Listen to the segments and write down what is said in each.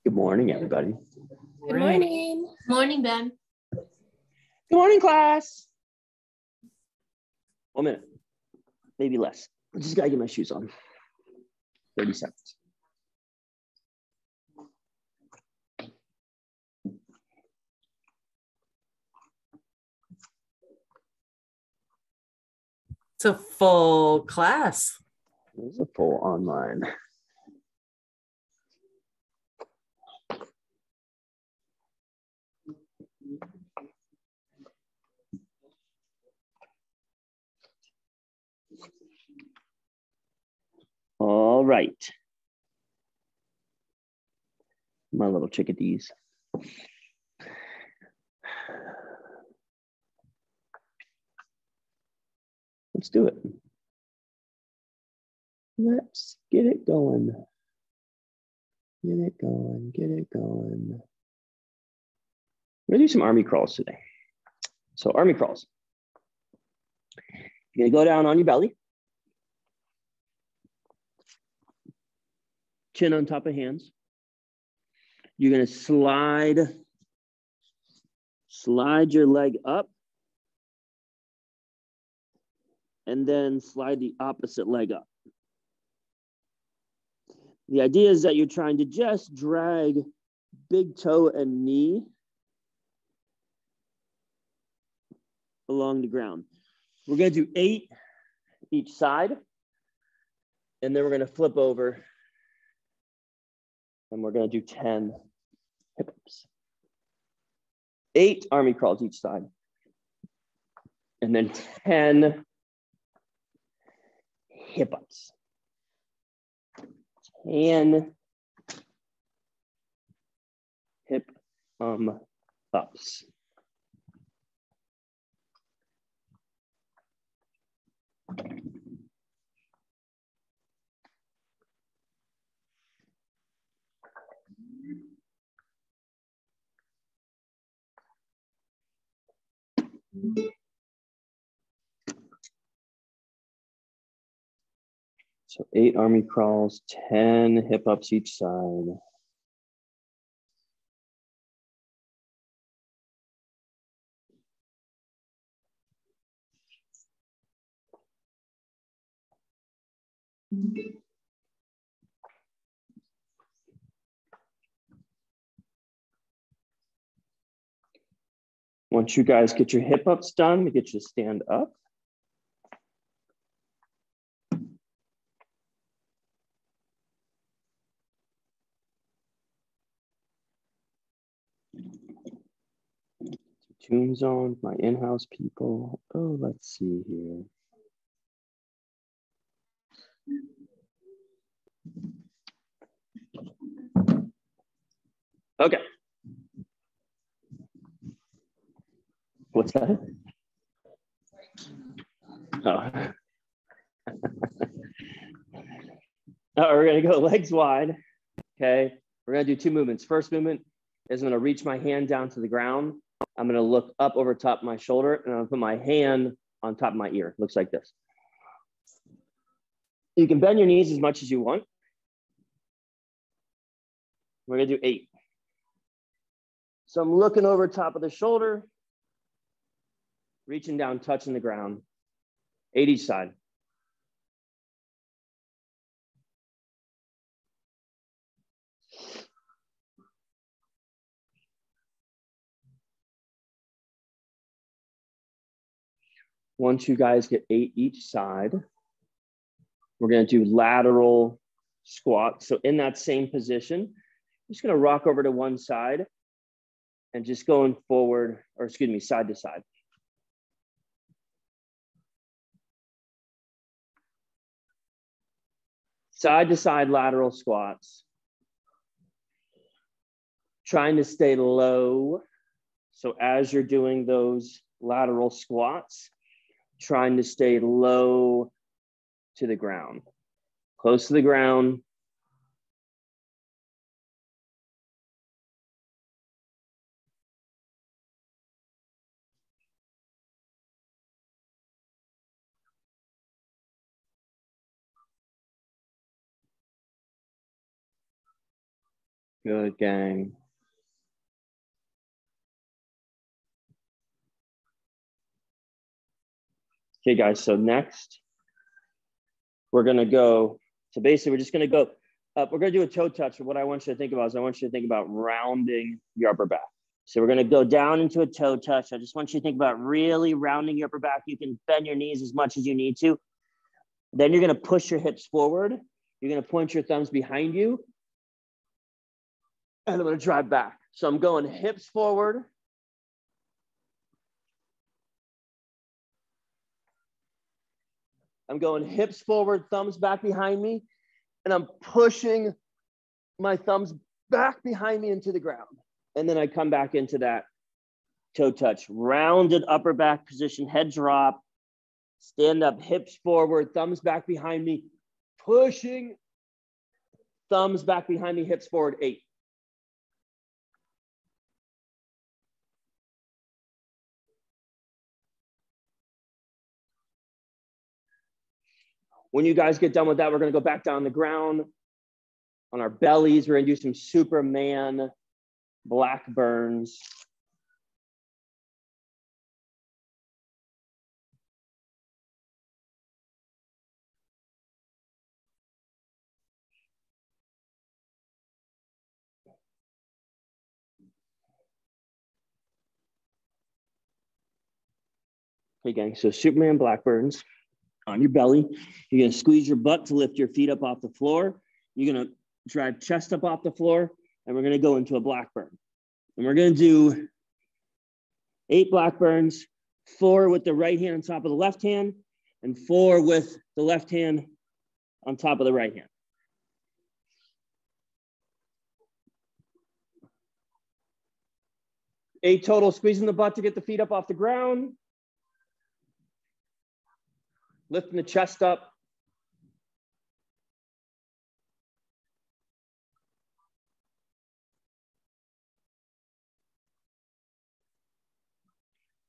Good morning, everybody. Good morning. Good morning, Ben. Good morning, class. 1 minute, maybe less. I just gotta get my shoes on. 30 seconds. It's a full class. It's a full online. All right. My little chickadees. Let's do it. Let's get it going. Get it going, get it going. We're gonna do some army crawls today. So army crawls. You're gonna go down on your belly. Chin on top of hands. You're gonna slide your leg up and then slide the opposite leg up. The idea is that you're trying to just drag big toe and knee along the ground. We're gonna do 8 each side, and then we're gonna flip over and we're gonna do 10 hip-ups. 8 army crawls each side, and then 10 hip-ups. 10 hip-ups. So 8 army crawls, 10 hip-ups each side. Once you guys get your hip-ups done, we get you to stand up. Tune Zone, my in-house people. Oh, let's see here. Okay. What's that? Oh. We're gonna go legs wide. Okay. We're gonna do 2 movements. First movement is I'm gonna reach my hand down to the ground. I'm gonna look up over top of my shoulder and I'm gonna put my hand on top of my ear. Looks like this. You can bend your knees as much as you want. We're gonna do 8. So I'm looking over top of the shoulder, reaching down, touching the ground. 8 each side. Once you guys get 8 each side, we're going to do lateral squats. So in that same position, I'm just going to rock over to one side and just going forward, or excuse me, side to side. Side to side lateral squats. Trying to stay low. So as you're doing those lateral squats, trying to stay low to the ground, close to the ground. Good, gang. Okay, guys, so next, we're gonna go, so basically we're just gonna go up. We're gonna do a toe touch. What I want you to think about is I want you to think about rounding your upper back. So we're gonna go down into a toe touch. I just want you to think about really rounding your upper back. You can bend your knees as much as you need to. Then you're gonna push your hips forward. You're gonna point your thumbs behind you. And I'm gonna drive back. So I'm going hips forward. I'm going hips forward, thumbs back behind me, and I'm pushing my thumbs back behind me into the ground. And then I come back into that toe touch, rounded upper back position, head drop, stand up, hips forward, thumbs back behind me, pushing, thumbs back behind me, hips forward, 8. When you guys get done with that, we're gonna go back down the ground on our bellies. We're gonna do some Superman black burns. Okay, gang, so Superman black burns on your belly. You're gonna squeeze your butt to lift your feet up off the floor. You're gonna drive chest up off the floor, and we're gonna go into a black burn. And we're gonna do 8 black burns, 4 with the right hand on top of the left hand, and 4 with the left hand on top of the right hand. Eight total, squeezing the butt to get the feet up off the ground. Lifting the chest up.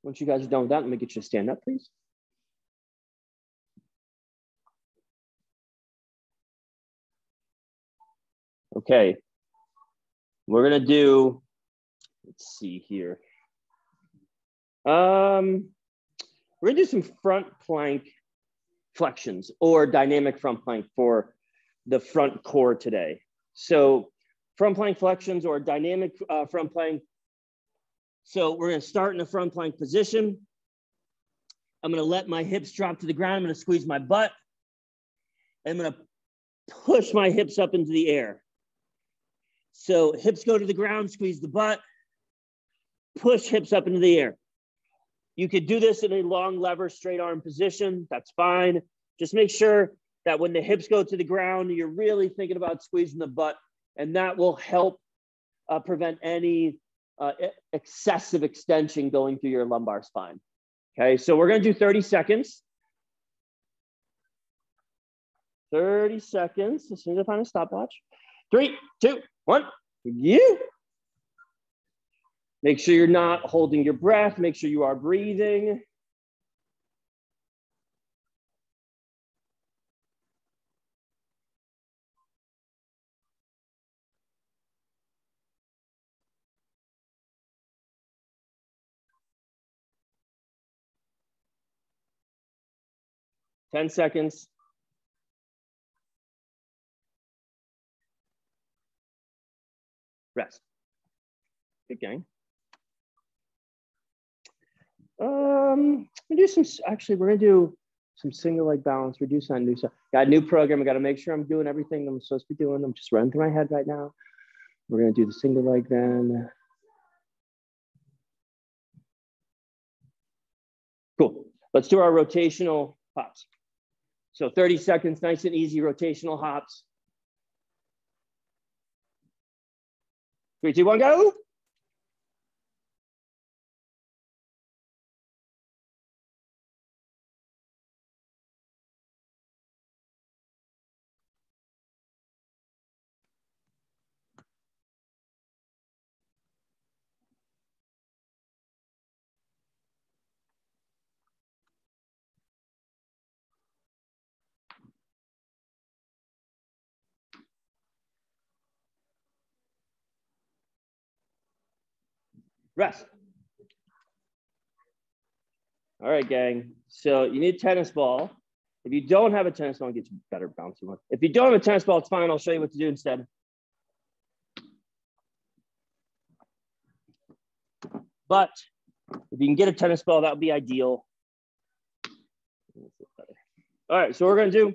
Once you guys are done with that, let me get you to stand up, please. Okay. We're gonna do, let's see here. We're gonna do some front plank flexions or dynamic front plank for the front core today. So front plank flexions or dynamic front plank. So we're gonna start in the front plank position. I'm gonna let my hips drop to the ground. I'm gonna squeeze my butt. And I'm gonna push my hips up into the air. So hips go to the ground, squeeze the butt, push hips up into the air. You could do this in a long lever straight arm position. That's fine. Just make sure that when the hips go to the ground, you're really thinking about squeezing the butt, and that will help prevent any excessive extension going through your lumbar spine. Okay, so we're gonna do 30 seconds. 30 seconds, as soon as I find a stopwatch. 3, 2, 1, you. Make sure you're not holding your breath. Make sure you are breathing. 10 seconds. Rest. Good gang. We do some, actually, we're gonna do some single leg balance. We're doing some new stuff. Got a new program. I gotta make sure I'm doing everything I'm supposed to be doing. I'm just running through my head right now. We're gonna do the single leg then. Cool. Let's do our rotational hops. So 30 seconds, nice and easy rotational hops. 3, 2, 1, go. Rest. All right, gang. So you need a tennis ball. If you don't have a tennis ball, I'll get you a better bouncy one. If you don't have a tennis ball, it's fine. I'll show you what to do instead. But if you can get a tennis ball, that would be ideal. All right, so what we're going to do.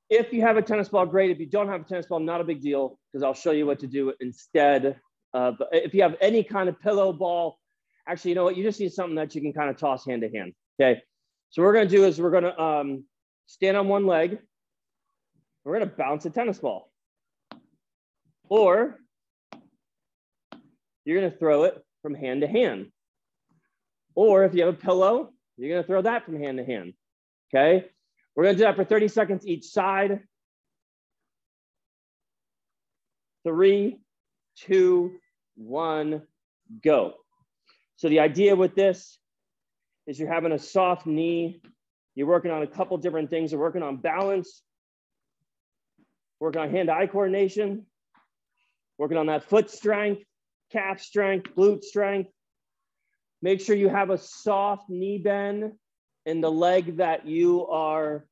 If you have a tennis ball, great. If you don't have a tennis ball, not a big deal, because I'll show you what to do instead. If you have any kind of pillow ball, actually, you know what? You just need something that you can kind of toss hand to hand, okay? So what we're going to do is we're going to stand on one leg. We're going to bounce a tennis ball. Or you're going to throw it from hand to hand. Or if you have a pillow, you're going to throw that from hand to hand, okay? We're going to do that for 30 seconds each side. 3, 2, 1, go. So the idea with this is you're having a soft knee. You're working on a couple different things. You're working on balance, working on hand-eye coordination, working on that foot strength, calf strength, glute strength. Make sure you have a soft knee bend in the leg that you are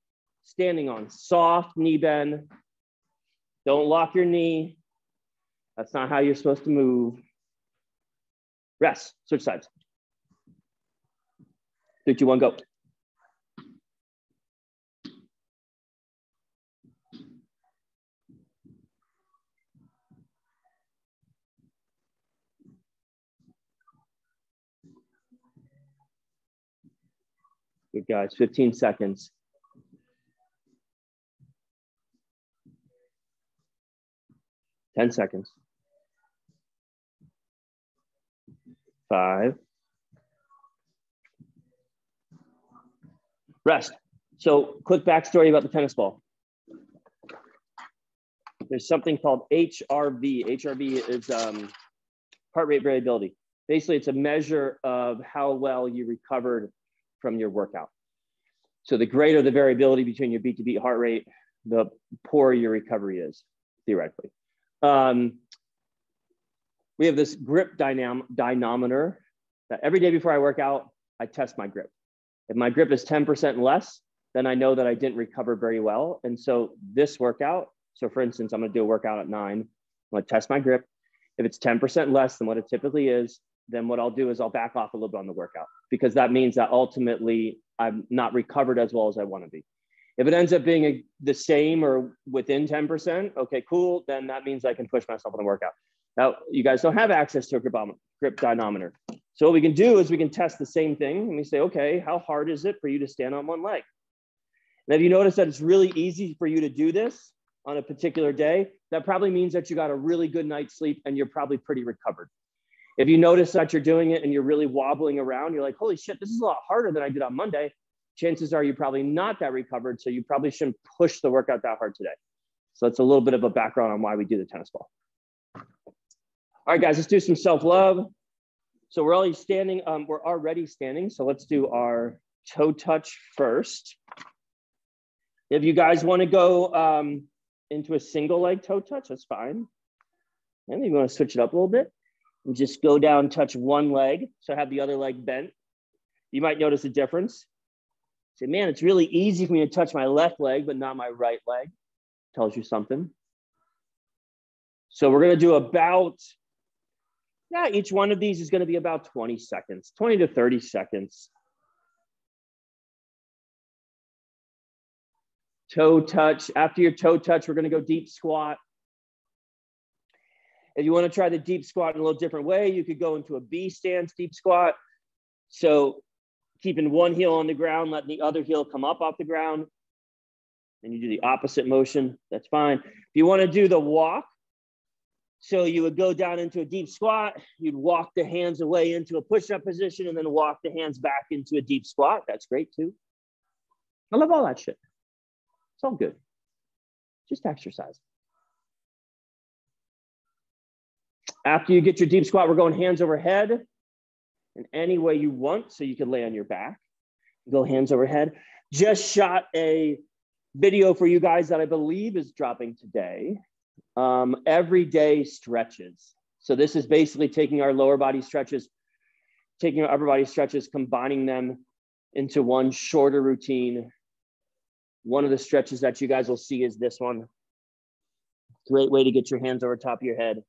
standing on. Soft knee bend. Don't lock your knee. That's not how you're supposed to move. Rest. Switch sides. 3, 2, 1, go. Good guys, 15 seconds. Ten seconds. 5. Rest. So quick backstory about the tennis ball. There's something called HRV. HRV is heart rate variability. Basically, it's a measure of how well you recovered from your workout. So the greater the variability between your beat to beat heart rate, the poorer your recovery is, theoretically. We have this grip dynamometer that every day before I work out, I test my grip. If my grip is 10% less, then I know that I didn't recover very well. And so this workout, so for instance, I'm gonna do a workout at 9, I'm gonna test my grip. If it's 10% less than what it typically is, then what I'll do is I'll back off a little bit on the workout, because that means that ultimately I'm not recovered as well as I wanna be. If it ends up being the same or within 10%, okay, cool, then that means I can push myself on the workout. Now, you guys don't have access to a grip dynamometer. So what we can do is we can test the same thing and we say, okay, how hard is it for you to stand on one leg? And if you notice that it's really easy for you to do this on a particular day, that probably means that you got a really good night's sleep and you're probably pretty recovered. If you notice that you're doing it and you're really wobbling around, you're like, holy shit, this is a lot harder than I did on Monday. Chances are you're probably not that recovered, so you probably shouldn't push the workout that hard today. So that's a little bit of a background on why we do the tennis ball. All right, guys, let's do some self-love. So we're already standing. So let's do our toe touch first. If you guys want to go into a single leg toe touch, that's fine. And you want to switch it up a little bit and just go down, touch one leg. So have the other leg bent. You might notice a difference. Say, man, it's really easy for me to touch my left leg, but not my right leg. Tells you something. So we're going to do about, each one of these is going to be about 20 seconds, 20 to 30 seconds. Toe touch. After your toe touch, we're going to go deep squat. If you want to try the deep squat in a little different way, you could go into a B stance deep squat. So keeping one heel on the ground, letting the other heel come up off the ground. And you do the opposite motion, that's fine. If you want to do the walk, so you would go down into a deep squat, you'd walk the hands away into a push-up position and then walk the hands back into a deep squat. That's great too. I love all that shit. It's all good. Just exercise. After you get your deep squat, we're going hands overhead in any way you want. So you can lay on your back, go hands overhead. Just shot a video for you guys that I believe is dropping today. Everyday stretches. So this is basically taking our lower body stretches, taking our upper body stretches, combining them into one shorter routine. One of the stretches that you guys will see is this one. Great way to get your hands over top of your head.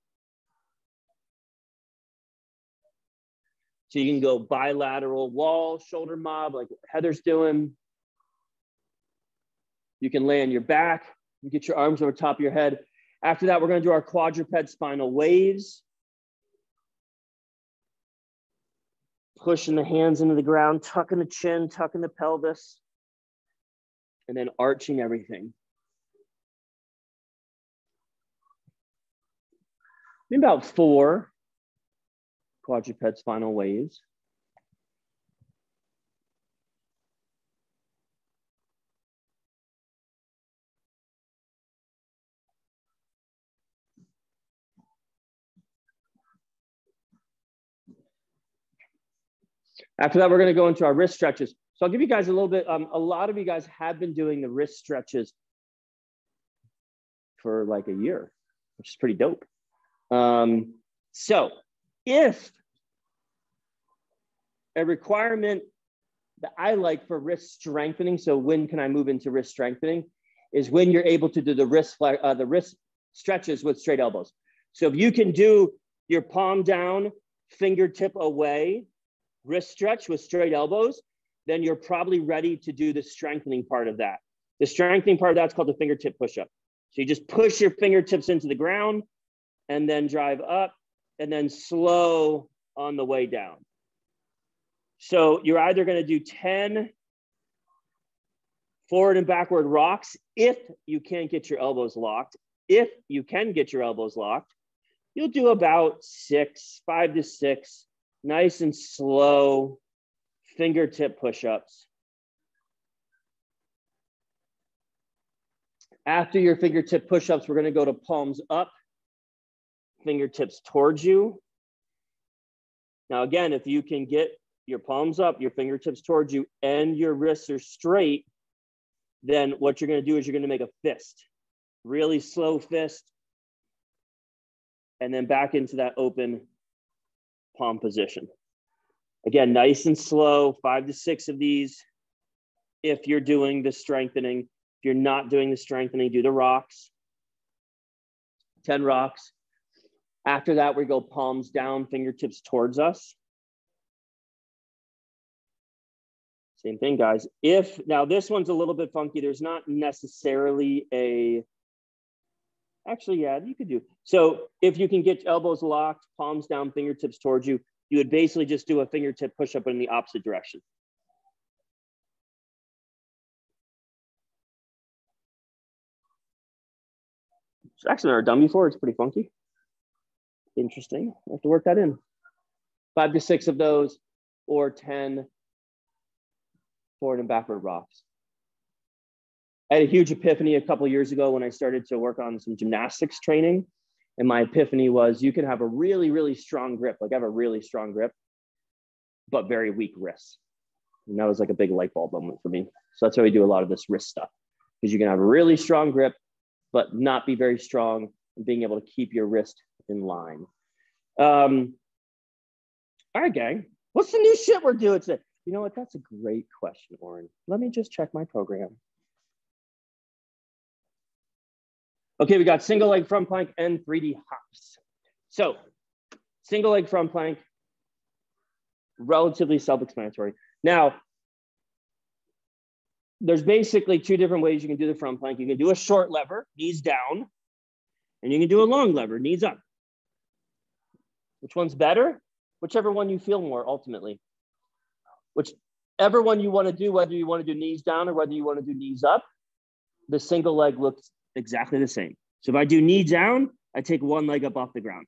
So you can go bilateral wall, shoulder mob, like Heather's doing. You can lay on your back, you get your arms over top of your head. After that, we're going to do our quadruped spinal waves. Pushing the hands into the ground, tucking the chin, tucking the pelvis, and then arching everything. Maybe about 4 quadruped spinal waves. After that, we're going to go into our wrist stretches. So I'll give you guys a little bit, a lot of you guys have been doing the wrist stretches for like a year, which is pretty dope. So if a requirement that I like for wrist strengthening, so when can I move into wrist strengthening, is when you're able to do the wrist stretches with straight elbows. So if you can do your palm down, fingertip away, wrist stretch with straight elbows, then you're probably ready to do the strengthening part of that. The strengthening part of that's called the fingertip push-up. So you just push your fingertips into the ground and then drive up and then slow on the way down. So you're either going to do 10 forward and backward rocks if you can't get your elbows locked. If you can get your elbows locked, you'll do about 5 to 6 nice and slow fingertip push-ups. After your fingertip push-ups, we're going to go to palms up, fingertips towards you. Now, again, if you can get your palms up, your fingertips towards you, and your wrists are straight, then what you're going to do is you're going to make a fist. Really slow fist. And then back into that open palm position. Again, nice and slow, 5 to 6 of these. If you're doing the strengthening, if you're not doing the strengthening, do the rocks. 10 rocks. After that, we go palms down, fingertips towards us. Same thing, guys. Now this one's a little bit funky. There's not necessarily actually, yeah, you could do. So if you can get elbows locked, palms down, fingertips towards you, you would basically just do a fingertip push-up in the opposite direction. It's actually never done before. It's pretty funky. Interesting. I have to work that in. 5 to 6 of those, or 10 forward and backward rocks. I had a huge epiphany a couple of years ago when I started to work on some gymnastics training. And my epiphany was you can have a really, really strong grip. Like I have a really strong grip, but very weak wrists. And that was like a big light bulb moment for me. So that's why we do a lot of this wrist stuff, because you can have a really strong grip, but not be very strong and being able to keep your wrist in line. All right, gang. What's the new shit we're doing today? You know what? That's a great question, Oren. Let me just check my program. Okay, we got single leg front plank and 3D hops. So single leg front plank, relatively self-explanatory. Now, there's basically two different ways you can do the front plank. You can do a short lever, knees down, and you can do a long lever, knees up. Which one's better? Whichever one you feel more ultimately. Whichever one you want to do, whether you want to do knees down or whether you want to do knees up, the single leg looks exactly the same. So if I do knee down, I take one leg up off the ground.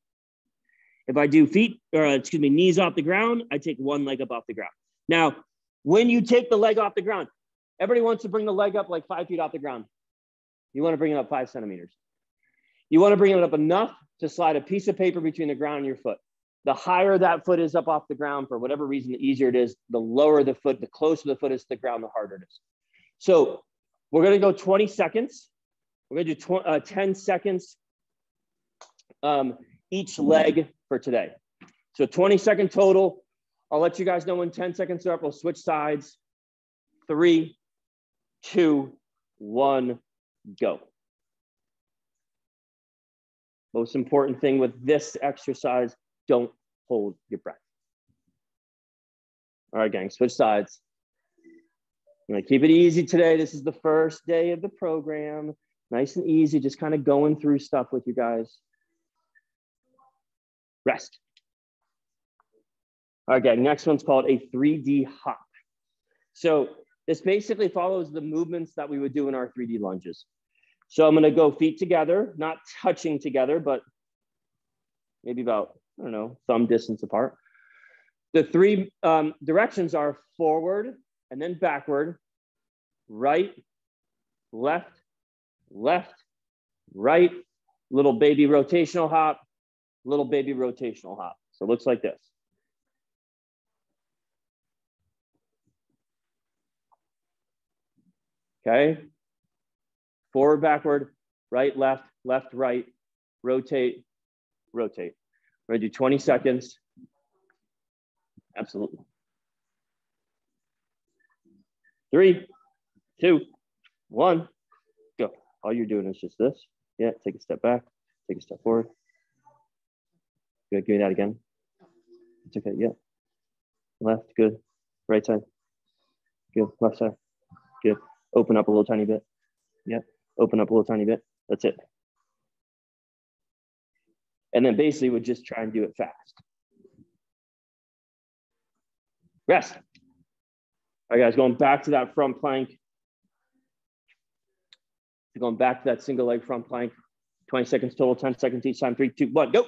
If I do knees off the ground, I take one leg up off the ground. Now, when you take the leg off the ground, everybody wants to bring the leg up like 5 feet off the ground. You want to bring it up 5 centimeters. You want to bring it up enough to slide a piece of paper between the ground and your foot. The higher that foot is up off the ground, for whatever reason, the easier it is. The lower the foot, the closer the foot is to the ground, the harder it is. So we're going to go 20 seconds. We're going to do 10 seconds each leg for today. So 20-second total. I'll let you guys know when 10 seconds are up. We'll switch sides. 3, 2, 1, go. Most important thing with this exercise, don't hold your breath. All right, gang, switch sides. I'm gonna keep it easy today. This is the first day of the program. Nice and easy, just kind of going through stuff with you guys. Rest. All right, gang, next one's called a 3D hop. So this basically follows the movements that we would do in our 3D lunges. So I'm gonna go feet together, not touching together, but maybe about, I don't know, thumb distance apart. The three directions are forward and then backward, right, left, left, right, little baby rotational hop, little baby rotational hop. So it looks like this. Okay, forward, backward, right, left, left, right, rotate, rotate. We're gonna do 20 seconds. Absolutely. 3, 2, 1, go. All you're doing is just this. Yeah, take a step back, take a step forward. Good, give me that again. It's okay, yeah. Left, good. Right side, good. Left side, good. Open up a little tiny bit. Yeah, open up a little tiny bit. That's it. And then basically we'll just try and do it fast. Rest. All right, guys, going back to that front plank. Going back to that single leg front plank. 20 seconds total, 10 seconds each time. 3, 2, 1, go.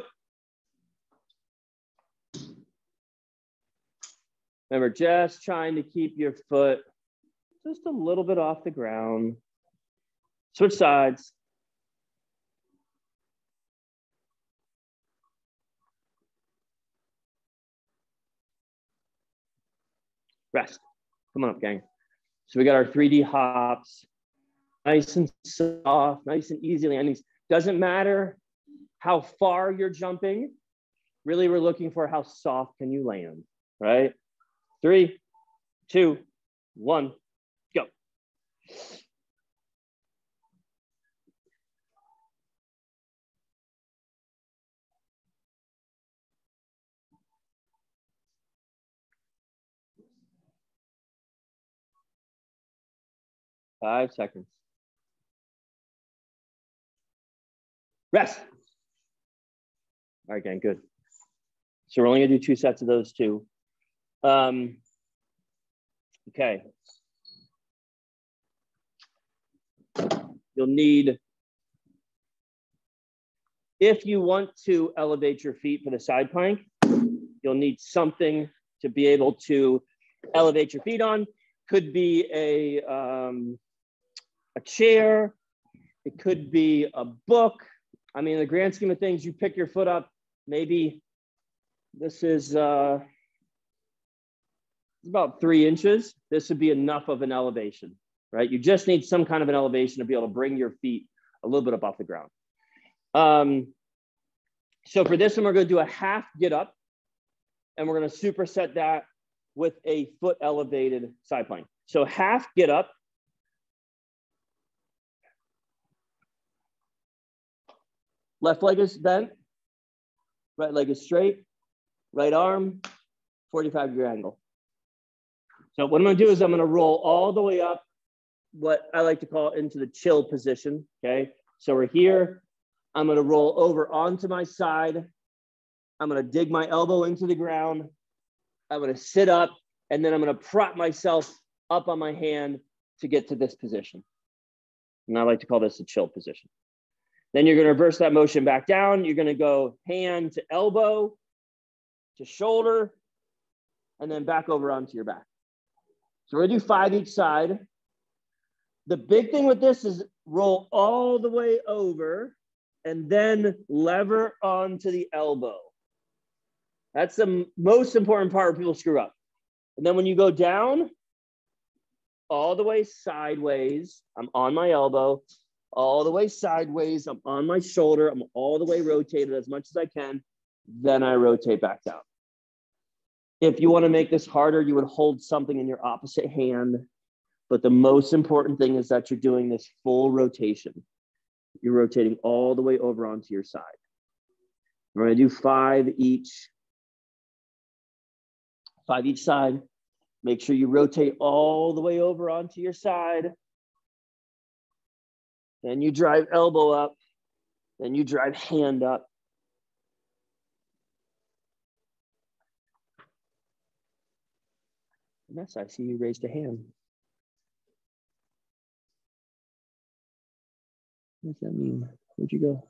Remember, just trying to keep your foot just a little bit off the ground. Switch sides. Rest. Come on up, gang. So we got our 3D hops. Nice and soft, nice and easy landings. Doesn't matter how far you're jumping. Really, we're looking for how soft can you land, right? 3, 2, 1, go. Five seconds. Rest. All right, gang, good. So we're only gonna do 2 sets of those two. Okay. You'll need, if you want to elevate your feet for the side plank, you'll need something to be able to elevate your feet on. Could be a chair. It could be a book. I mean, in the grand scheme of things, you pick your foot up. Maybe this is about 3 inches. This would be enough of an elevation, right? You just need some kind of an elevation to be able to bring your feet a little bit up off the ground. So for this one, we're going to do a half get up, and we're going to superset that with a foot elevated side plank. So half get up. Left leg is bent, right leg is straight, right arm, 45-degree angle. So what I'm gonna do is I'm gonna roll all the way up, what I like to call into the chill position, okay? So we're here, I'm gonna roll over onto my side. I'm gonna dig my elbow into the ground. I'm gonna sit up, and then I'm gonna prop myself up on my hand to get to this position. And I like to call this a chill position. Then you're gonna reverse that motion back down. You're gonna go hand to elbow, to shoulder, and then back over onto your back. So we're gonna do 5 each side. The big thing with this is roll all the way over and then lever onto the elbow. That's the most important part where people screw up. And then when you go down, all the way sideways, I'm on my elbow, all the way sideways, I'm on my shoulder, I'm all the way rotated as much as I can, then I rotate back down. If you want to make this harder, you would hold something in your opposite hand, but the most important thing is that you're doing this full rotation. You're rotating all the way over onto your side. We're going to do 5 each. 5 each side. Make sure you rotate all the way over onto your side. Then you drive elbow up. Then you drive hand up. Vanessa, I see you raised a hand. What does that mean? Where'd you go?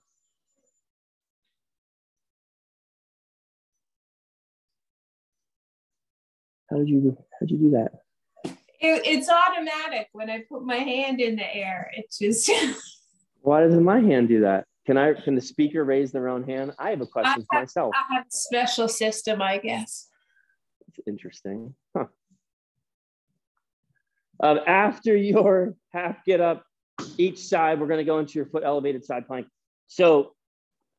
How'd you do that? It's automatic when I put my hand in the air. It's just. Why doesn't my hand do that? Can the speaker raise their own hand? I have a question for myself. I have a special system, I guess. It's interesting. Huh. After your half get up each side, we're going to go into your foot elevated side plank. So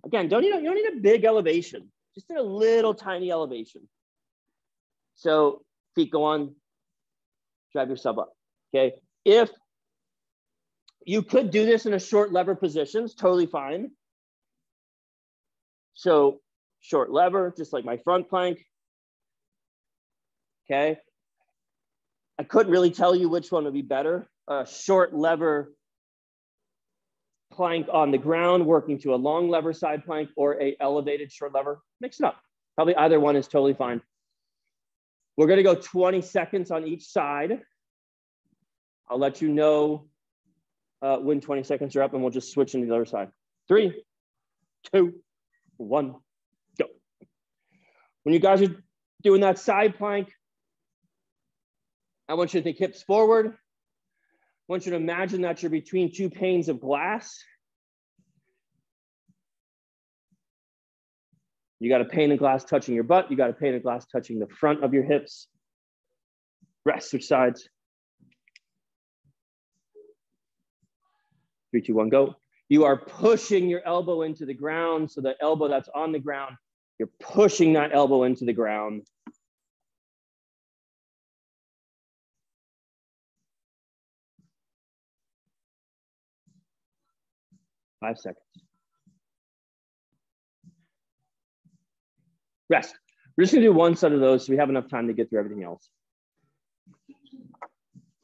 again, you don't need a big elevation, just a little tiny elevation. So feet go on, drive yourself up, okay? If you could do this in a short lever position, it's totally fine. So short lever, just like my front plank, okay? I couldn't really tell you which one would be better. A short lever plank on the ground, working to a long lever side plank, or a elevated short lever. Mix it up. Probably either one is totally fine. We're gonna go 20 seconds on each side. I'll let you know when 20 seconds are up, and we'll just switch into the other side. 3, 2, 1, go. When you guys are doing that side plank, I want you to think hips forward. I want you to imagine that you're between 2 panes of glass. You got a pane of glass touching your butt. You got a pane of glass touching the front of your hips. Rest, switch sides. 3, 2, 1, go. You are pushing your elbow into the ground. So the elbow that's on the ground, you're pushing that elbow into the ground. 5 seconds. Rest. We're just gonna do one set of those so we have enough time to get through everything else.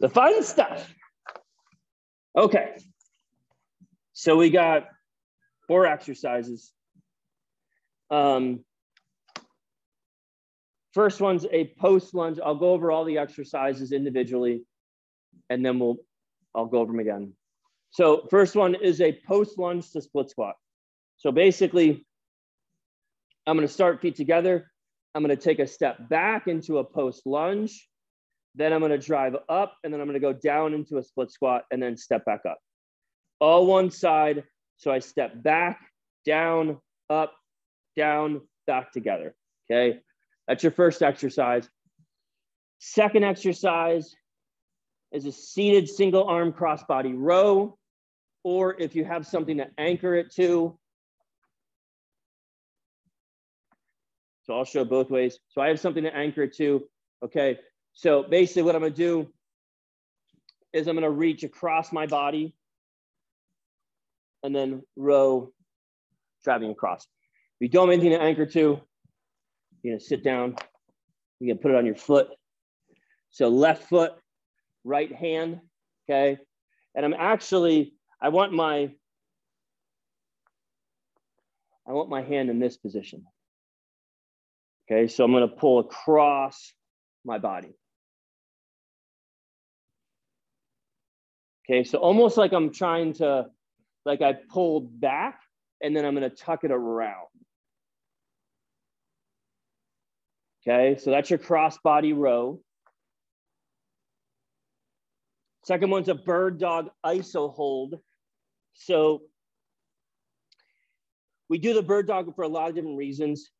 The fun stuff. Okay. So we got 4 exercises. First one's a post lunge. I'll go over all the exercises individually, and then I'll go over them again. So first one is a post lunge to split squat. So basically, I'm going to start feet together. I'm going to take a step back into a post lunge. Then I'm going to drive up, and then I'm going to go down into a split squat and then step back up. All one side. So I step back, down, up, down, back together. Okay. That's your first exercise. Second exercise is a seated single arm crossbody row, or if you have something to anchor it to. So I'll show both ways. So I have something to anchor it to. Okay, so basically what I'm gonna do is I'm gonna reach across my body and then row, driving across. If you don't have anything to anchor to, you're gonna sit down, you're gonna put it on your foot. So left foot, right hand, okay? And I'm actually, I want my hand in this position. Okay, so I'm gonna pull across my body. Okay, so almost like I'm trying to, like I pulled back and then I'm gonna tuck it around. Okay, so that's your cross body row. Second one's a bird dog iso hold. So we do the bird dog for a lot of different reasons.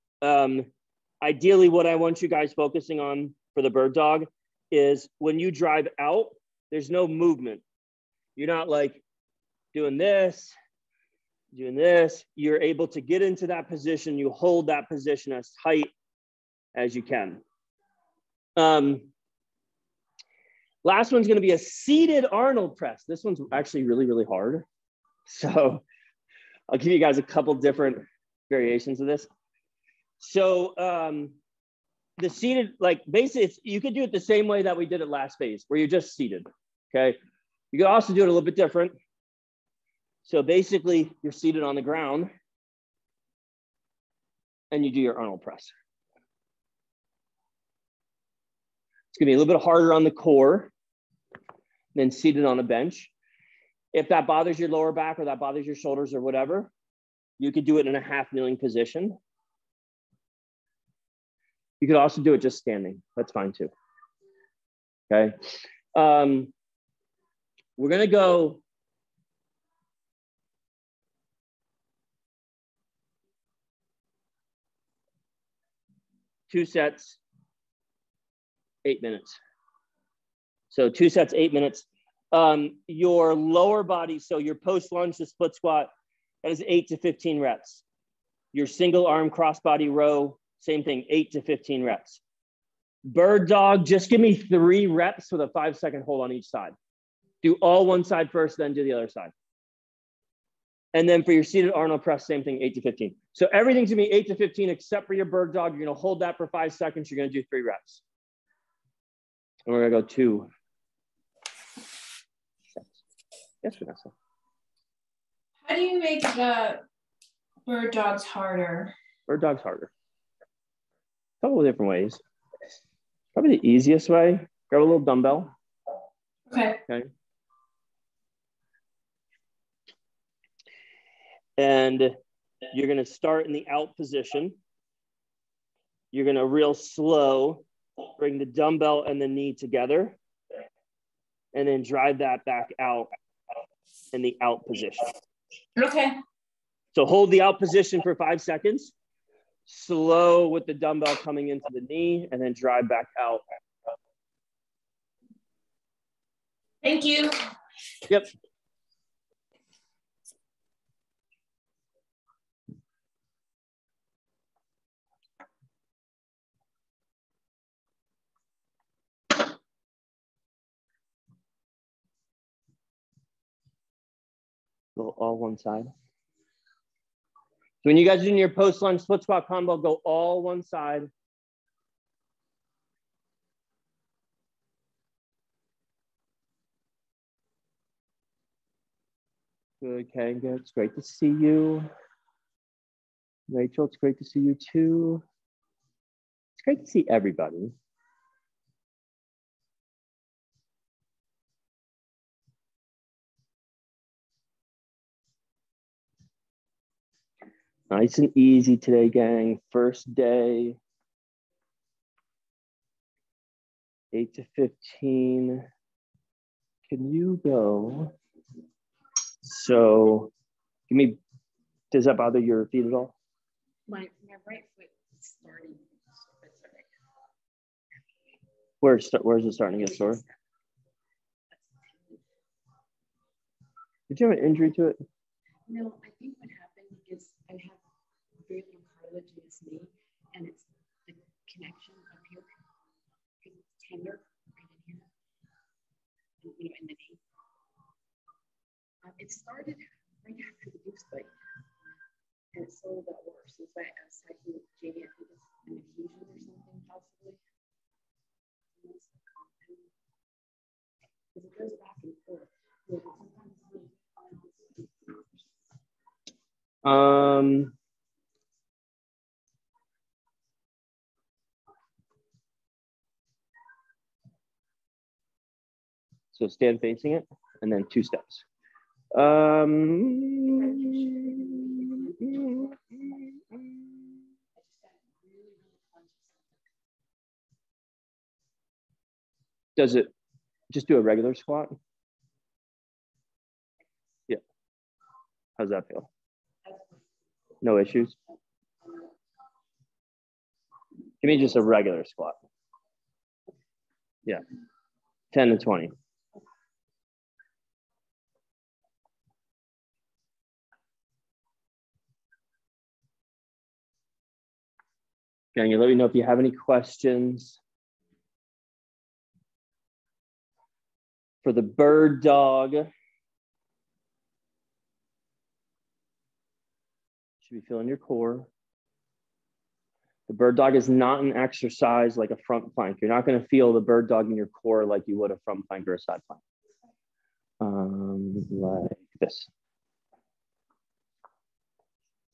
Ideally, what I want you guys focusing on for the bird dog is when you drive out, there's no movement. You're not like doing this. You're able to get into that position. You hold that position as tight as you can. Last one's gonna be a seated Arnold press. This one's actually really, really hard. So I'll give you guys a couple different variations of this. So the seated, like basically, you could do it the same way that we did it last phase, where you're just seated, okay? You could also do it a little bit different. So basically, you're seated on the ground and you do your Arnold press. It's gonna be a little bit harder on the core than seated on a bench. If that bothers your lower back or that bothers your shoulders or whatever, you could do it in a half kneeling position. You could also do it just standing. That's fine too. Okay. We're gonna go two sets, 8 minutes. So 2 sets, 8 minutes. Your lower body, so your post lunge, the split squat, that is 8 to 15 reps. Your single arm crossbody row, same thing, 8 to 15 reps. Bird dog, just give me 3 reps with a 5-second hold on each side. Do all one side first, then do the other side. And then for your seated Arnold press, same thing, 8 to 15. So everything's gonna be 8 to 15 except for your bird dog. You're gonna hold that for 5 seconds. You're gonna do 3 reps. And we're gonna go 2 sets. Yes, Vanessa. How do you make the bird dogs harder? Bird dog's harder. A couple of different ways. Probably the easiest way, grab a little dumbbell. Okay. Okay. And you're gonna start in the out position. You're gonna real slow, bring the dumbbell and the knee together, and then drive that back out in the out position. Okay. So hold the out position for 5 seconds, slow with the dumbbell coming into the knee, and then drive back out. Thank you. Yep. Go all one side. So when you guys are doing your post lunge split squat combo, go all one side. Good, Kanga, it's great to see you. Rachel, it's great to see you too. It's great to see everybody. Nice and easy today, gang. First day. 8 to 15. Can you go? So, does that bother your feet at all? My right foot is starting. Where is it starting to get sore? Did you have an injury to it? No, I think what happened is I have very long cartilage in this knee, and it's the connection up here. Because started right after the goose bite, and it slowly got worse. So I was talking with Jamie, I think it's an adhesion or something, possibly. Because it goes back and forth. So stand facing it, and then 2 steps. Does it just do a regular squat? Yeah. How's that feel? No issues? Give me just a regular squat. Yeah. 10 to 20. Can you let me know if you have any questions? For the bird dog, should be feeling your core. The bird dog is not an exercise like a front plank. You're not going to feel the bird dog in your core like you would a front plank or a side plank. Like this.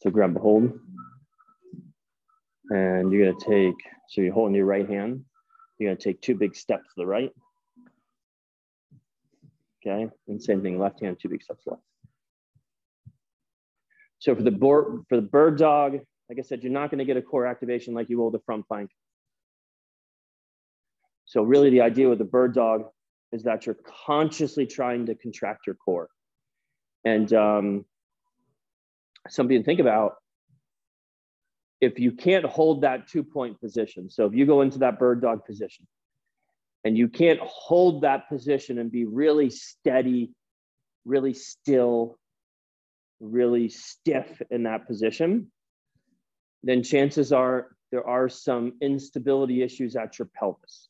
So grab a hold. And you're going to take, so you're holding your right hand. You're going to take 2 big steps to the right. Okay, and same thing, left hand, 2 big steps left. So for the bird dog, like I said, you're not going to get a core activation like you will the front plank. So really the idea with the bird dog is that you're consciously trying to contract your core. And something to think about, if you can't hold that 2-point position, so if you go into that bird dog position and you can't hold that position and be really steady, really still, really stiff in that position, then chances are there are some instability issues at your pelvis.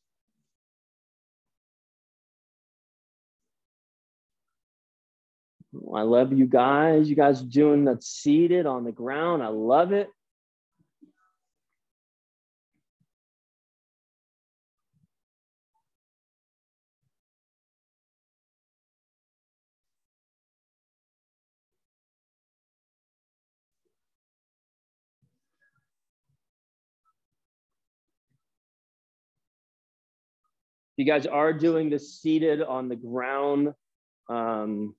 I love you guys. You guys are doing that seated on the ground. I love it. You guys are doing the seated on the ground Arnold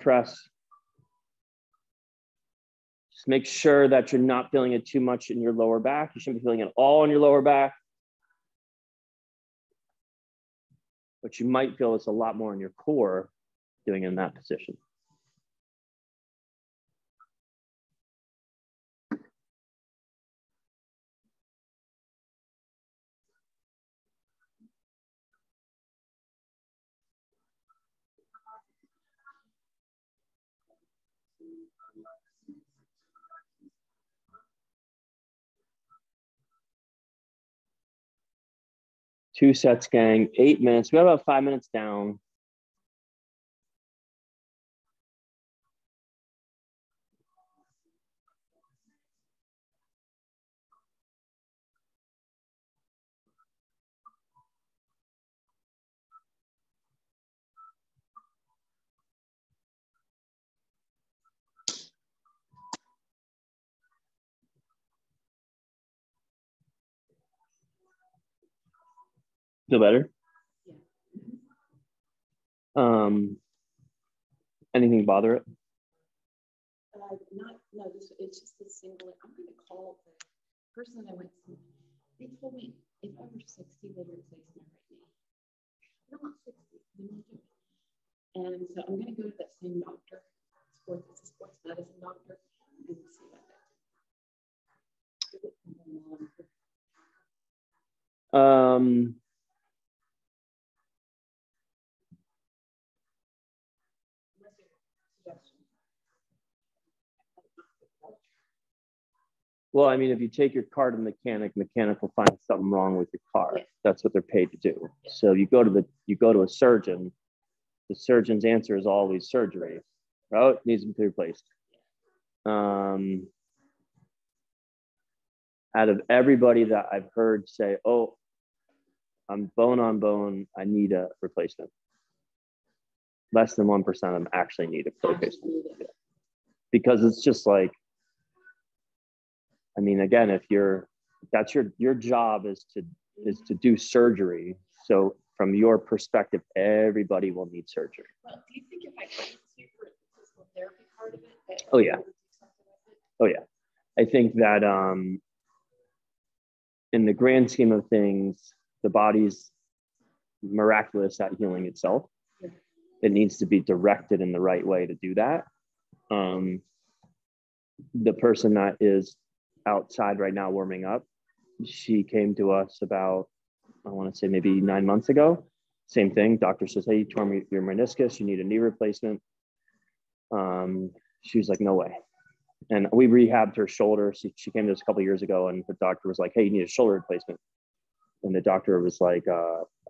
press. Just make sure that you're not feeling it too much in your lower back. You shouldn't be feeling it all in your lower back. But you might feel this a lot more in your core doing it in that position. Two sets, gang, 8 minutes. We got about 5 minutes down. Feel better? Anything bother it? No, it's just a single. I'm going to call the person that I went to. They told me if I were 60, they would replace my right knee. I'm not 60. I'm not doing it. And so I'm going to go to that same doctor, sports medicine doctor, and see about that. Well, I mean, if you take your car to the mechanic will find something wrong with your car. Yeah. That's what they're paid to do. Yeah. So you go to a surgeon, the surgeon's answer is always surgery. Oh, it needs to be replaced. Out of everybody that I've heard say, oh, I'm bone on bone, I need a replacement, less than 1% of them actually need a replacement. Because it's just like, I mean, again, if that's your job is to do surgery. So from your perspective, everybody will need surgery. Well, do you think if I asked you for the physical therapy part of it? Oh yeah. Oh yeah. I think that in the grand scheme of things, the body's miraculous at healing itself. Yeah. It needs to be directed in the right way to do that. The person that is outside right now warming up, she came to us about, I want to say maybe 9 months ago. Same thing. Doctor says, hey, you tore your meniscus, you need a knee replacement. She was like, no way. And we rehabbed her shoulder. She came to us a couple of years ago, and the doctor was like, hey, you need a shoulder replacement. And the doctor was like,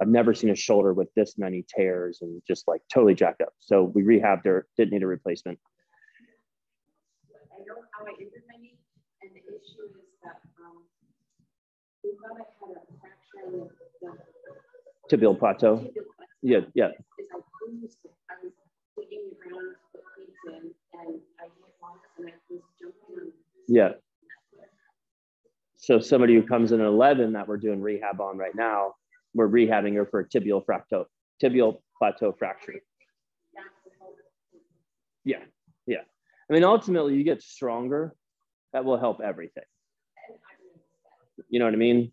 I've never seen a shoulder with this many tears and just like totally jacked up. So we rehabbed her, didn't need a replacement. I know how I injured my knee, and the issue is that we thought I had a fracture in the Tibial plateau. Yeah, yeah. Is I bruised it. I was digging the ground to put cleats in, and I hit once, and I was jumping on. Yeah. So somebody who comes in at 11 that we're doing rehab on right now, we're rehabbing her for a tibial plateau fracture. Yeah, yeah. I mean, ultimately, you get stronger. That will help everything. You know what I mean?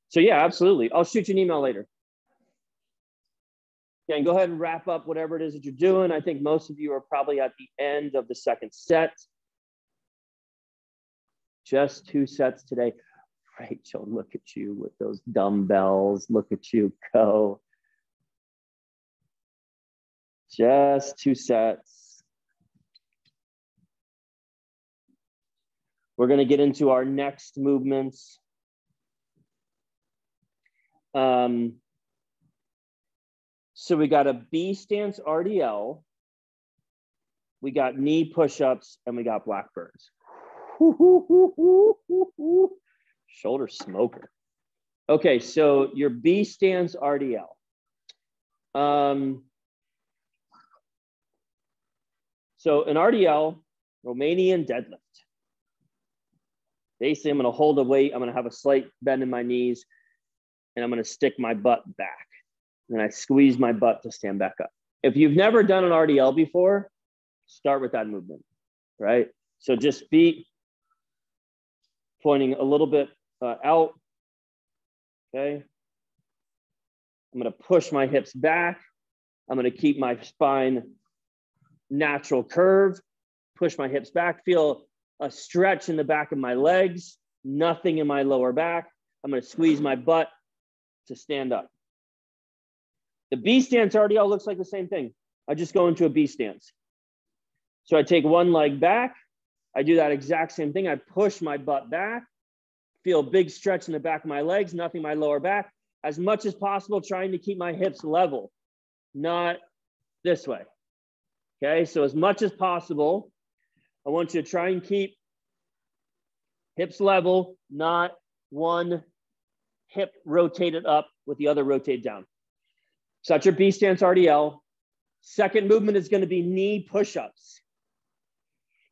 So yeah, absolutely. I'll shoot you an email later. Okay, and go ahead and wrap up whatever it is that you're doing. I think most of you are probably at the end of the second set. Just 2 sets today. Rachel, look at you with those dumbbells. Look at you go. Just 2 sets. We're going to get into our next movements. So we got a B stance RDL. We got knee push-ups, and we got Blackburns. Shoulder smoker. Okay, so your B stance RDL. So an RDL, Romanian deadlift. Basically, I'm going to hold a weight. I'm going to have a slight bend in my knees, and I'm going to stick my butt back. And I squeeze my butt to stand back up. If you've never done an RDL before, start with that movement, right? So just feet pointing a little bit out, okay? I'm going to push my hips back. I'm going to keep my spine natural curve, push my hips back, feel a stretch in the back of my legs, nothing in my lower back. I'm going to squeeze my butt to stand up. The B stance RDL looks like the same thing. I just go into a B stance. So I take one leg back. I do that exact same thing. I push my butt back, feel a big stretch in the back of my legs, nothing in my lower back, as much as possible, trying to keep my hips level, not this way. Okay, so as much as possible, I want you to try and keep hips level, not one hip rotated up with the other rotated down. So that's your B stance RDL. Second movement is going to be knee push-ups.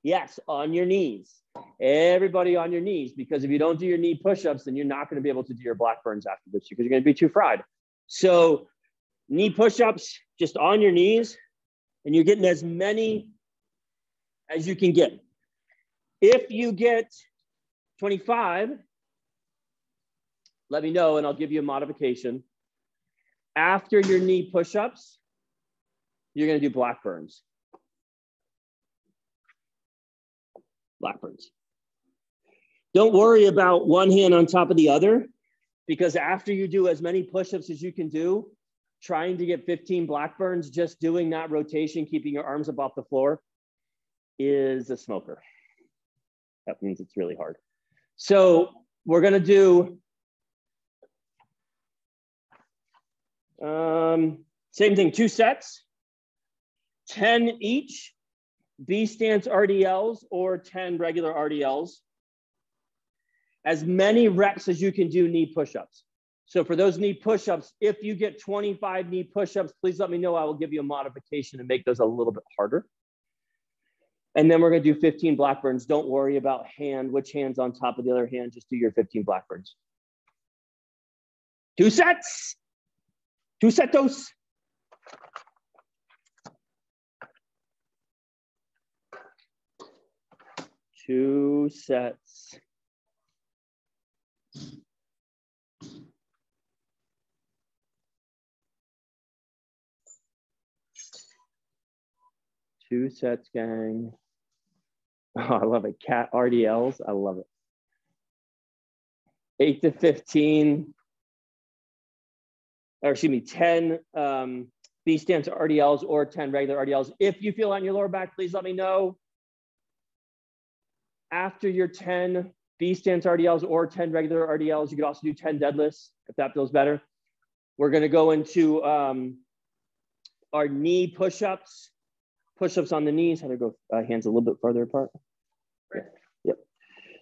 Yes, on your knees. Everybody on your knees, because if you don't do your knee push-ups, then you're not going to be able to do your Blackburns after this because you're going to be too fried. So knee push-ups just on your knees, and you're getting as many as you can get. If you get 25, let me know and I'll give you a modification. After your knee push-ups, you're going to do Blackburns. Blackburns. Don't worry about one hand on top of the other, because after you do as many push-ups as you can do, trying to get 15 Blackburns, just doing that rotation, keeping your arms up off the floor, is a smoker. That means it's really hard. So we're going to do Same thing, 2 sets, 10 each, B stance RDLs or 10 regular RDLs. As many reps as you can do knee push-ups. So for those knee push-ups, if you get 25 knee push-ups, please let me know. I will give you a modification to make those a little bit harder. And then we're gonna do 15 Blackburns. Don't worry about which hand's on top of the other hand, just do your 15 Blackburns. 2 sets, 2 setos. Two sets. Two sets, gang. Oh, I love it. Cat RDLs. I love it. 8 to 15. Or excuse me, 10 B stance RDLs or 10 regular RDLs. If you feel on your lower back, please let me know. After your 10 B stance RDLs or 10 regular RDLs, you could also do 10 deadlifts if that feels better. We're going to go into our knee push-ups. Push-ups on the knees. How to go hands a little bit farther apart. Yeah. Yep.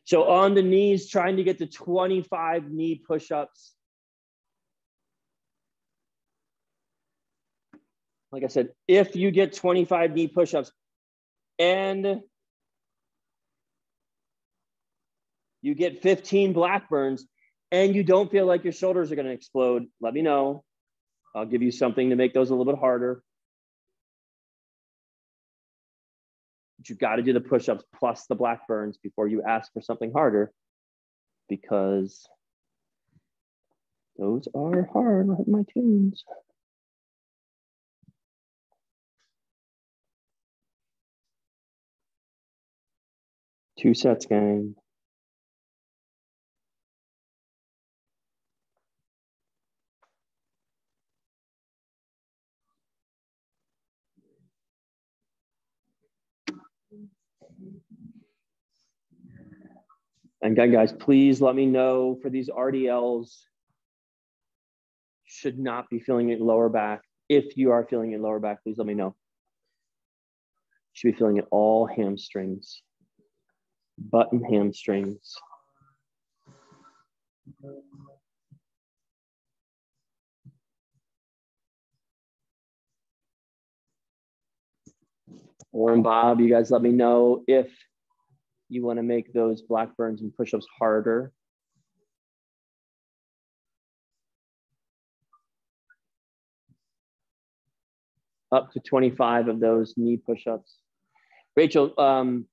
So on the knees, trying to get to 25 knee push-ups. Like I said, if you get 25 knee push-ups and you get 15 Blackburns and you don't feel like your shoulders are going to explode, let me know. I'll give you something to make those a little bit harder. But you got to do the push-ups plus the Blackburns before you ask for something harder, because those are hard. Look at my tunes. Two sets, gang. And again, guys, please let me know for these RDLs. Should not be feeling it lower back. If you are feeling it lower back, please let me know. Should be feeling it all hamstrings, butt and hamstrings. Warren, Bob, you guys let me know if you want to make those Blackburns and push-ups harder. Up to 25 of those knee push-ups. Rachel,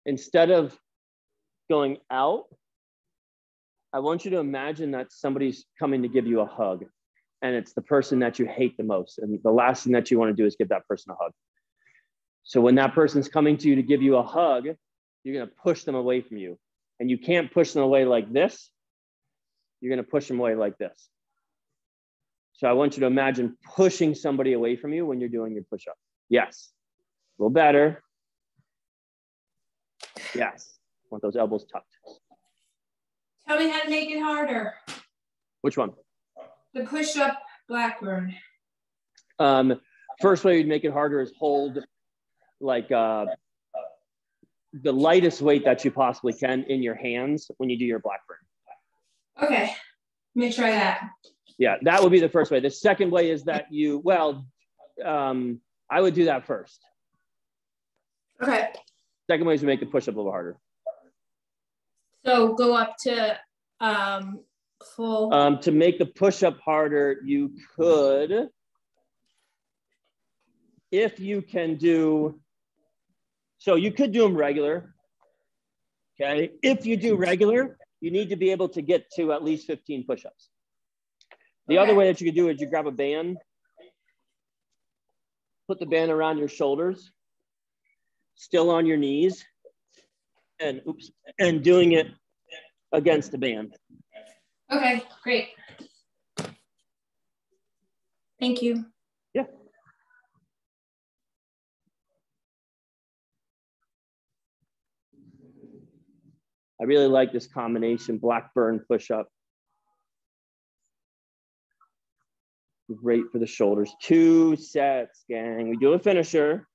instead of going out, I want you to imagine that somebody's coming to give you a hug, and it's the person that you hate the most. And the last thing that you want to do is give that person a hug. So when that person's coming to you to give you a hug, you're going to push them away from you. And you can't push them away like this. You're going to push them away like this. So I want you to imagine pushing somebody away from you when you're doing your push-up. Yes. A little better. Yes. Want those elbows tucked. Tell me how to make it harder. Which one? The push-up Blackburn. First way you'd make it harder is hold like the lightest weight that you possibly can in your hands when you do your Blackburn. Okay, let me try that. Yeah, that would be the first way. The second way is that you, I would do that first. Okay. Second way is to make the push-up a little harder. So go up to full. To make the push-up harder, you could, if you can do, so you could do them regular, okay? If you do regular, you need to be able to get to at least 15 push-ups. The other way that you could do it is you grab a band, put the band around your shoulders, still on your knees, and doing it against the band. Okay, great. Thank you. Yeah. I really like this combination, Blackburn push-up. Great for the shoulders. 2 sets, gang. We do a finisher.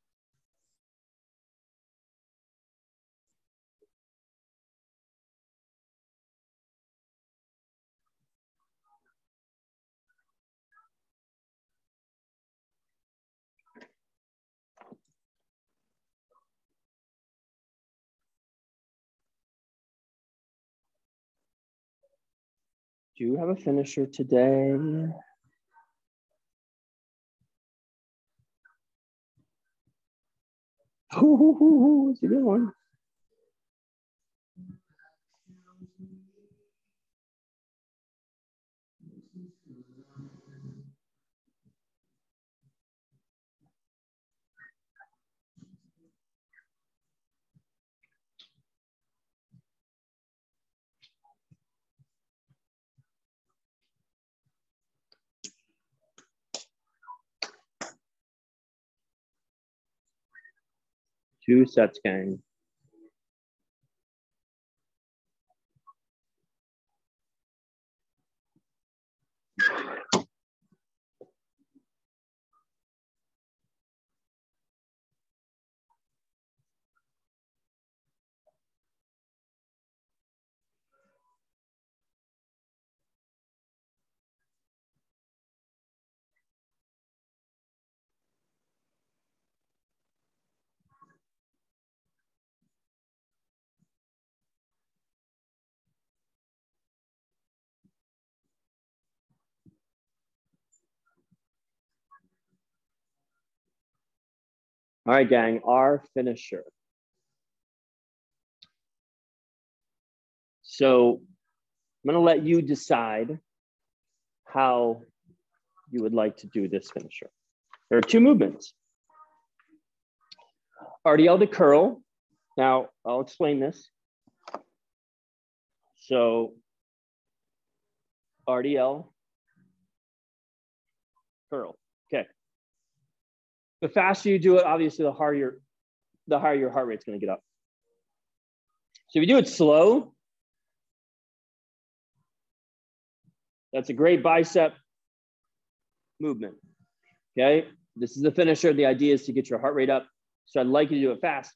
Do have a finisher today. Ooh, it's a good one. Two sets, gang. All right, gang, our finisher. So I'm gonna let you decide how you would like to do this finisher. There are 2 movements. RDL to curl. Now, I'll explain this. So RDL, curl, okay. The faster you do it, obviously, the higher your heart rate's gonna get up. So if you do it slow, that's a great bicep movement, okay? This is the finisher. The idea is to get your heart rate up. So I'd like you to do it fast.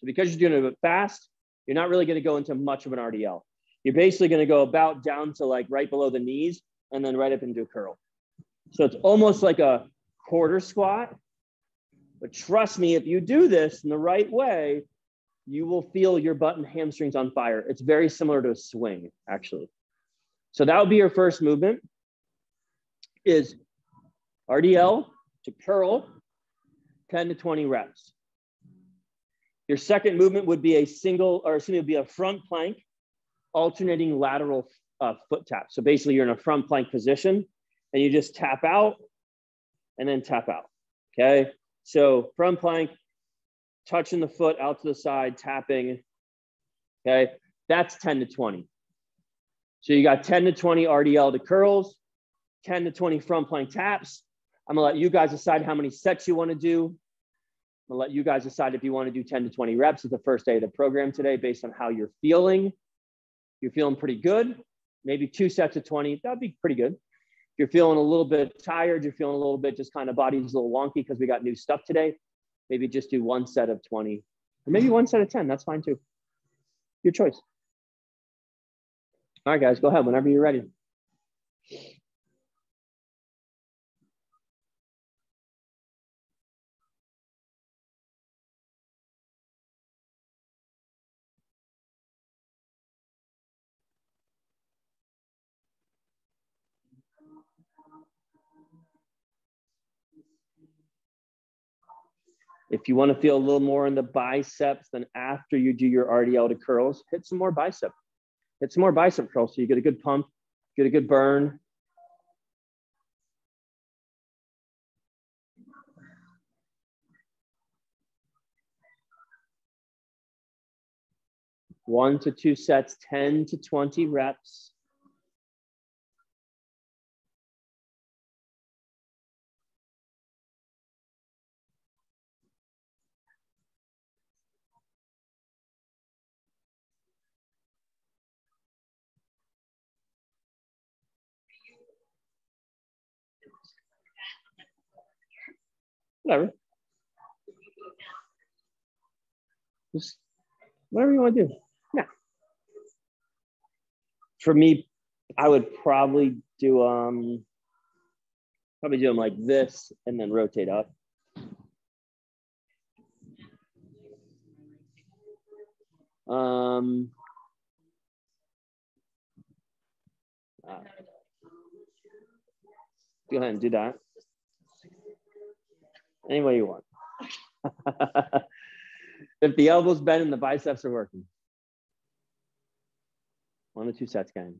So because you're doing it fast, you're not really gonna go into much of an RDL. You're basically gonna go about down to like right below the knees and then right up into a curl. So it's almost like a quarter squat. But trust me, if you do this in the right way, you will feel your butt and hamstrings on fire. It's very similar to a swing, actually. So that would be your first movement, is RDL to curl, 10 to 20 reps. Your second movement would be a front plank, alternating lateral foot tap. So basically you're in a front plank position and you just tap out and then tap out, okay? So front plank, touching the foot out to the side, tapping, okay? That's 10 to 20. So you got 10 to 20 RDL to curls, 10 to 20 front plank taps. I'm gonna let you guys decide how many sets you wanna do. I'm gonna let you guys decide if you wanna do 10 to 20 reps. It's the first day of the program today based on how you're feeling. You're feeling pretty good. Maybe 2 sets of 20, that'd be pretty good. If you're feeling a little bit tired, you're feeling a little bit just kind of body's a little wonky because we got new stuff today, maybe just do 1 set of 20 or maybe 1 set of 10, that's fine too. Your choice. All right, guys, go ahead whenever you're ready. If you want to feel a little more in the biceps, then after you do your RDL to curls, hit some more bicep. Hit some more bicep curls so you get a good pump, get a good burn. One to 2 sets, 10 to 20 reps. Whatever. Just whatever you want to do. Yeah. For me, I would probably do them like this and then rotate up. Go ahead and do that. Any way you want. If the elbows bend and the biceps are working. 1 to 2 sets, gang.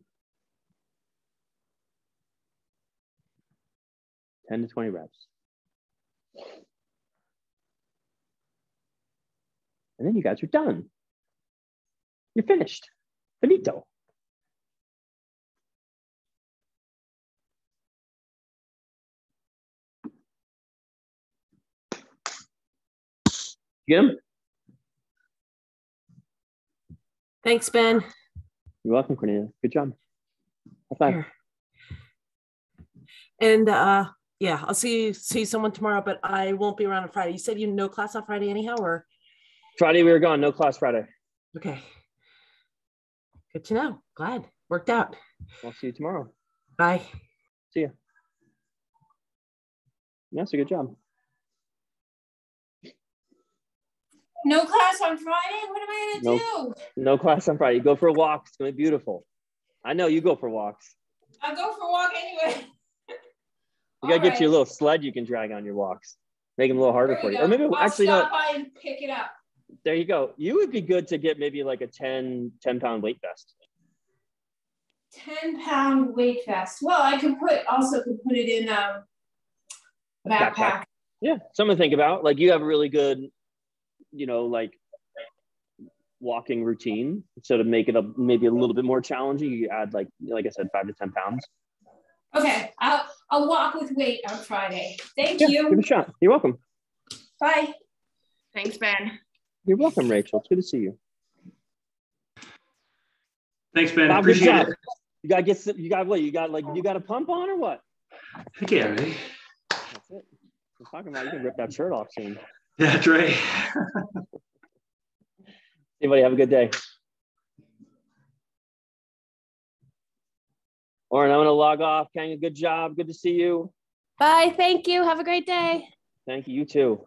10 to 20 reps. And then you guys are done. You're finished. Finito. Get him? Thanks, Ben. You're welcome, Cornelia. Good job. High five. And yeah, I'll see someone tomorrow, but I won't be around on Friday. You said you no class on Friday anyhow, or? Friday we were gone. No class Friday. Okay. Good to know. Glad. Worked out. I'll see you tomorrow. Bye. See ya. That's a good job. No class on Friday? What am I going to do? No class on Friday. You go for a walk. It's going to be beautiful. I know you go for walks. I'll go for a walk anyway. You got to get you a little sled you can drag on your walks. Make them a little harder for you. Or maybe I'll actually, stop by and pick it up. There you go. You would be good to get maybe like a 10-pound weight vest. 10-pound weight vest. Well, I could put it in a backpack. Yeah, something to think about. Like you have a really good, like walking routine. So to make it maybe a little bit more challenging, you add like I said, 5 to 10 pounds. Okay, I'll walk with weight on Friday. Thank you. you. Give it a shot. You're welcome. Bye. Thanks, Ben. You're welcome, Rachel. It's good to see you. Thanks, Ben. Bob, appreciate it. You got a pump on or what? Heck yeah, right? That's it. I'm talking about you can rip that shirt off soon. Yeah, that's right. Everybody have a good day. Lauren, I'm going to log off. Kang, good job. Good to see you. Bye. Thank you. Have a great day. Thank you. You too.